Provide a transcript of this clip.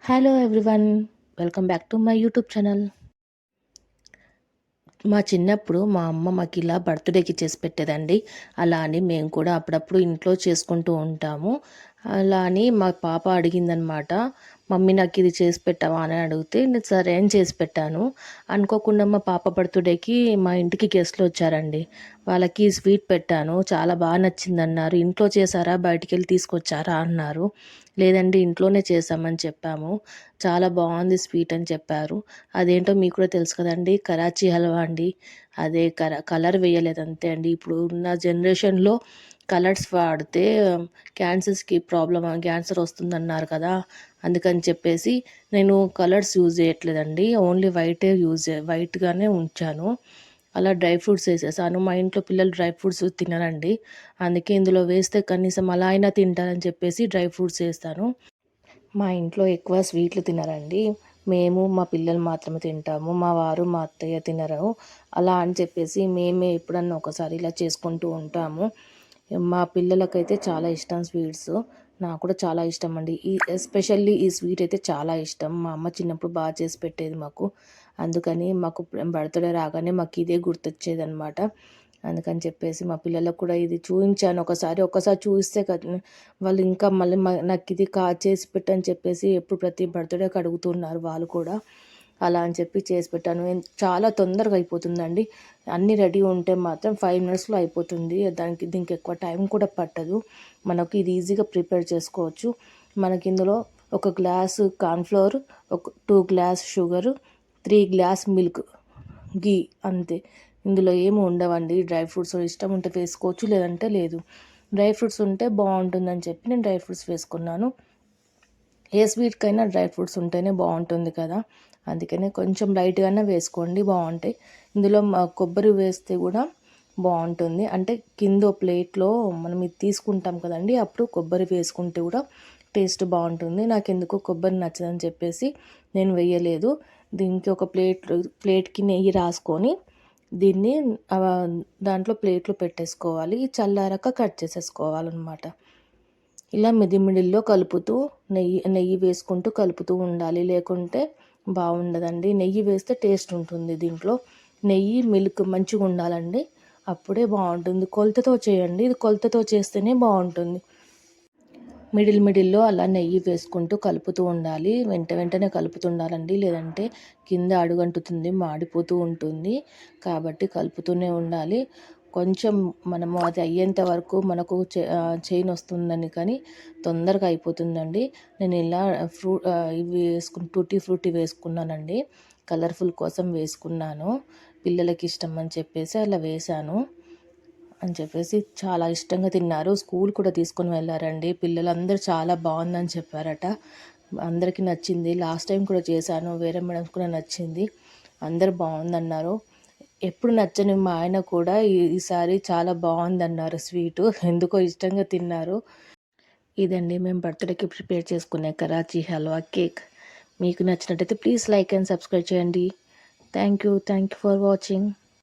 Hello everyone, welcome back to my YouTube channel. మా చిన్నప్పుడు మా అమ్మ మాకు ఇలా బర్త్డేకి చేసి పెట్టేదండి. అలా అని మేము కూడా అప్పుడప్పుడు ఇంట్లో చేసుకుంటూ ఉంటాము. అలా అని మా పాప అడిగిందనమాట, మమ్మీ నాకు ఇది చేసి పెట్టవా అని అడిగితే నేను సరే అని చేసి పెట్టాను. అనుకోకుండా మా పాప బర్త్డేకి మా ఇంటికి గెస్ట్లు వచ్చారండి. వాళ్ళకి స్వీట్ పెట్టాను, చాలా బాగా నచ్చిందన్నారు. ఇంట్లో చేశారా బయటికి వెళ్ళి తీసుకొచ్చారా అన్నారు. లేదండి ఇంట్లోనే చేసామని చెప్పాము. చాలా బాగుంది స్వీట్ అని చెప్పారు. అదేంటో మీకు కూడా తెలుసు కదండి, కరాచీ హల్వా అండి. అదే కలర్ వేయలేదు అంతే అండి. ఇప్పుడు ఉన్న జనరేషన్లో కలర్స్ వాడితే క్యాన్సర్ వస్తుందన్నారు కదా. అందుకని చెప్పేసి నేను కలర్స్ యూజ్ చేయట్లేదండి, ఓన్లీ వైట్గానే ఉంచాను. అలా డ్రై ఫ్రూట్స్ వేసేసాను. మా ఇంట్లో పిల్లలు డ్రై ఫ్రూట్స్ తినరండి, అందుకే ఇందులో వేస్తే కనీసం అలా అయినా తింటారని చెప్పేసి డ్రై ఫ్రూట్స్ వేస్తాను. మా ఇంట్లో ఎక్కువ స్వీట్లు తినరండి, మేము మా పిల్లలు మాత్రమే తింటాము. మా వారు మా అత్తయ్య తినరు. అలా అని చెప్పేసి మేమే ఎప్పుడన్నా ఒకసారి ఇలా చేసుకుంటూ ఉంటాము. మా పిల్లలకైతే చాలా ఇష్టం స్వీట్స్, నాకు కూడా చాలా ఇష్టం అండి. ఎస్పెషల్లీ ఈ స్వీట్ అయితే చాలా ఇష్టం. మా అమ్మ చిన్నప్పుడు బాగా చేసి పెట్టేది మాకు. అందుకని మాకు బర్త్డే రాగానే మాకు ఇదే గుర్తొచ్చేది అనమాట. అందుకని చెప్పేసి మా పిల్లలకు కూడా ఇది చూపించాను. ఒక్కసారి చూస్తే కదా వాళ్ళు ఇంకా మళ్ళీ నాకు ఇది చేసి పెట్టని చెప్పేసి ఎప్పుడు ప్రతి బర్త్డేకి అడుగుతున్నారు వాళ్ళు కూడా. అలా అని చెప్పి చేసి పెట్టాను. చాలా తొందరగా అయిపోతుందండి. అన్నీ రెడీ ఉంటే మాత్రం 5 మినిట్స్లో అయిపోతుంది. దీనికి ఎక్కువ టైం కూడా పట్టదు. మనకు ఇది ఈజీగా ప్రిపేర్ చేసుకోవచ్చు. మనకి ఇందులో 1 glass cornflour, 2 glass sugar, 3 glass milk, ghee అంతే. ఇందులో ఏమి ఉండవండి. డ్రై ఫ్రూట్స్ ఇష్టం ఉంటే వేసుకోవచ్చు, లేదంటే లేదు. డ్రై ఫ్రూట్స్ ఉంటే బాగుంటుందని చెప్పి నేను డ్రై ఫ్రూట్స్ వేసుకున్నాను. ఏ స్వీట్కైనా డ్రై ఫ్రూట్స్ ఉంటేనే బాగుంటుంది కదా, అందుకనే కొంచెం లైట్గానే వేసుకోండి, బాగుంటాయి. ఇందులో కొబ్బరి వేస్తే కూడా బాగుంటుంది. అంటే కింద ప్లేట్లో మనం ఇది తీసుకుంటాం కదండి, అప్పుడు కొబ్బరి వేసుకుంటే కూడా టేస్ట్ బాగుంటుంది. నాకు ఎందుకో కొబ్బరి నచ్చదని చెప్పేసి నేను వేయలేదు. దీనికి ఒక ప్లేట్కి నెయ్యి రాసుకొని దీన్ని దాంట్లో ప్లేట్లో పెట్టేసుకోవాలి. చల్లారాక కట్ చేసేసుకోవాలన్నమాట. ఇలా మిడిల్లో కలుపుతూ నెయ్యి వేసుకుంటూ కలుపుతూ ఉండాలి, లేకుంటే బాగుండదండి. నెయ్యి వేస్తే టేస్ట్ ఉంటుంది దీంట్లో. నెయ్యి మిల్క్ మంచిగా ఉండాలండి, అప్పుడే బాగుంటుంది. కొలతతో చేయండి, ఇది కొలతతో చేస్తేనే బాగుంటుంది. మిడిల్లో అలా నెయ్యి వేసుకుంటూ కలుపుతూ ఉండాలి. వెంటనే కలుపుతుండాలండి, లేదంటే కింద అడుగంటుతుంది, మాడిపోతూ ఉంటుంది. కాబట్టి కలుపుతూనే ఉండాలి. కొంచెం మనము అది అయ్యేంత వరకు మనకు చైన్ వస్తుందని, కానీ తొందరగా అయిపోతుందండి. నేను ఇలా ఇవి టూటీ ఫ్రూటీ వేసుకున్నానండి, కలర్ఫుల్ కోసం వేసుకున్నాను. పిల్లలకి ఇష్టం అని చెప్పేసి అలా వేశాను అని చెప్పేసి చాలా ఇష్టంగా తిన్నారు. స్కూల్ కూడా తీసుకొని వెళ్ళారండి పిల్లలందరూ. చాలా బాగుందని చెప్పారట, అందరికీ నచ్చింది. లాస్ట్ టైం కూడా చేశాను, వేరే మేడమ్స్ కూడా నచ్చింది, అందరు బాగుందన్నారు. ఎప్పుడు నచ్చని మా ఆయన కూడా ఈసారి చాలా బాగుందన్నారు స్వీటు, ఎందుకో ఇష్టంగా తిన్నారు. ఇదండి మేము బర్త్డేకి ప్రిపేర్ చేసుకునే కరాచీ హల్వా కేక్. మీకు నచ్చినట్టయితే ప్లీజ్ లైక్ అండ్ సబ్స్క్రైబ్ చేయండి. Thank you for watching.